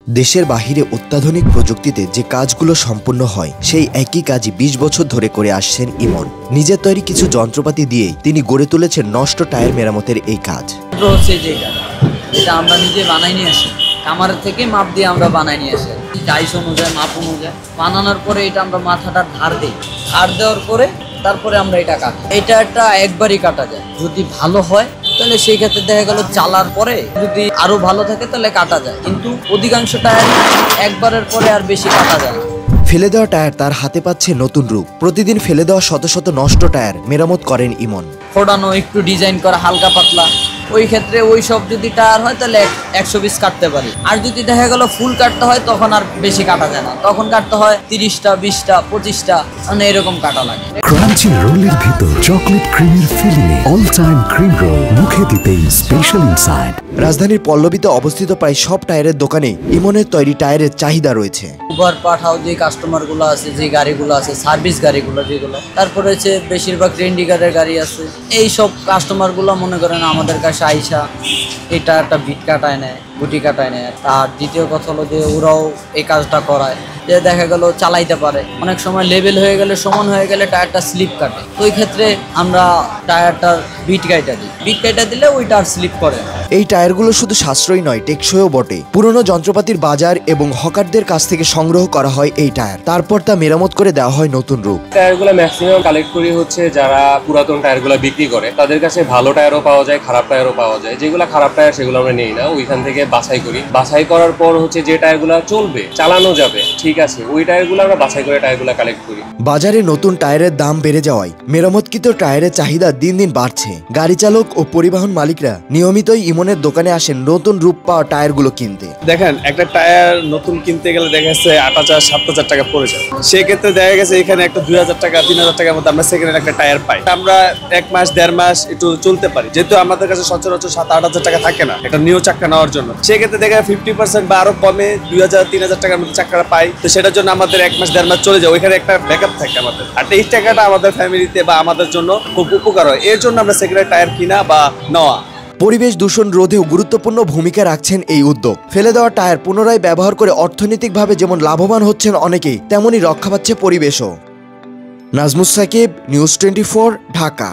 দেশের বাহিরে অত্যাধুনিক প্রযুক্তিতে যে কাজগুলো সম্পন্ন হয় সেই একই কাজই ২০ বছর ধরে করে আসছেন ইমন। নিজের তৈরি কিছু যন্ত্রপাতি দিয়েই তিনি গড়ে তুলেছেন নষ্ট টায়ার মেরামতের এই কাজ। এটা আমরা নিজে বানাই নিয়ে আসি, কামারের থেকে মাপ দিয়ে আমরা বানাই নিয়ে আসি, ডাইস অনুযায়ী মাপ অনুযায়ী বানানোর পরে এটা আমরা মাথাটার ধার দিই, ধার দেওয়ার পরে তারপরে আমরা এটা কাটি। এটা একটা একবারই কাটা যায়, যদি ভালো হয় তাহলে সেই ক্ষেত্রে দেখা গেল চালার পরে যদি আরো ভালো থাকে তাহলে কাটা যায়, কিন্তু অধিকাংশ টায়ার একবারের পরে আর বেশি কাটা যায় না। ফেলে দেওয়া টায়ার তার হাতে পাচ্ছে নতুন রূপ। প্রতিদিন ফেলে দেওয়া শত শত নষ্ট টায়ার মেরামত করেন ইমন। ফোড়ানো, একটু ডিজাইন করা, হালকা পাতলা, ওই ক্ষেত্রে ওই সব যদি টায়ার হয় তাহলে 100 পিস কাটতে পারি। আর যদি দেখা গেল ফুল কাটতে হয় তখন আর বেশি কাটা যায় না, তখন কাটতে হয় 30টা, 20টা, 25টা, মানে এরকম কাটা লাগে। ক্রাঞ্চি রোলের ভিতর চকলেট ক্রিমের filling, all time cream roll, মুখে দিতেই স্পেশাল ইনসাইড। রাজধানীর পল্লবীতে অবস্থিত প্রায় সব টায়ারের দোকানে ইমনের তৈরি টায়ারের চাহিদা রয়েছে। উবার পাঠাও যে কাস্টমারগুলো আছে, যে গাড়িগুলো আছে, সার্ভিস গাড়িগুলো যেগুলো, তারপরে হচ্ছে বেশিরভাগ রেন্ডিকারের গাড়ি আছে, এই সব কাস্টমারগুলো মনে করেন আমাদের কাছে আইসা এটা একটা বিট কাটায় নেয়, গুটি কাটায় নেয়। আর দ্বিতীয় কথা হলো যে ওরাও এই কাজটা করায়, যে দেখা গেল চালাইতে পারে, অনেক সময় লেভেল হয়ে গেলে, সমান হয়ে গেলে টায়ারটা স্লিপ কাটে, তো ওই ক্ষেত্রে আমরা টায়ারটার বিট কাইটা দিই, বিট কাইটা দিলে ওইটা আর স্লিপ করে না। এই টায়ারগুলো শুধু সাশ্রয়ী নয়, টেকসইও বটে। পুরনো যন্ত্রপাতির বাজার এবং হকারদের কাছ থেকে সংগ্রহ করা হয় এই টায়ার, তারপর তা মেরামত করে দেওয়া হয় নতুন রূপ। টায়ারগুলো ম্যাক্সিমাম কালেক্ট করি হচ্ছে যারা পুরাতন টায়ারগুলো বিক্রি করে, তাদের কাছে ভালো টায়ারও পাওয়া যায়, খারাপ টায়ারও পাওয়া যায়। যেগুলো খারাপ টায়ার সেগুলো আমরা নেই না, ওইখান থেকে বাছাই করি। বাছাই করার পর হচ্ছে যে টায়ারগুলো চলবে, চালানো যাবে, ঠিক আছে, ওই টায়ারগুলো আমরা বাছাই করে টায়ারগুলো কালেক্ট করি। বাজারে নতুন টায়ারের দাম বেড়ে যাওয়ায় মেরামতকৃত টায়ারের চাহিদা দিন দিন বাড়ছে। গাড়ি চালক ও পরিবহন মালিকরা নিয়মিতই ইমনের দোকানে আসেন নতুন রূপ পাওয়া টায়ারগুলো কিনতে। দেখেন, একটা টায়ার নতুন কিনতে গেলে দেখা যাচ্ছে 8,000-7,000 টাকা পড়ে যায়। সেক্ষেত্রে দেখা গেছে এখানে একটা 2,000 টাকা 3,000 টাকার মধ্যে আমরা সেকেন্ড একটা টায়ার পাই। আমরা 1 মাস 1.5 মাস একটু চলতে পারি, যেহেতু আমাদের কাছে সচরাচর 7-8,000 টাকা থাকে না একটা নিউ চাক্কা নেওয়ার জন্য। সেক্ষেত্রে দেখা 50% বা আরো কমে 2,000-3,000 টাকার মধ্যে চাক্কাটা পাই, তো সেটার জন্য আমাদের 1 মাস 1.5 মাস চলে যায়, ওইখানে একটা ব্যাকআপ থাকে আমাদের। আর এই টাকাটা আমাদের ফ্যামিলিতে বা আমাদের জন্য খুব উপকার হয়, এর জন্য আমরা সেকেন্ড টায়ার কিনা বা নেওয়া। পরিবেশ দূষণ রোধেও গুরুত্বপূর্ণ ভূমিকা রাখছেন এই উদ্যোগ। ফেলে দেওয়া টায়ার পুনরায় ব্যবহার করে অর্থনৈতিকভাবে যেমন লাভবান হচ্ছেন অনেকেই, তেমনই রক্ষা পাচ্ছে পরিবেশও। নাজমুস সাকিব, নিউজ 24, ঢাকা।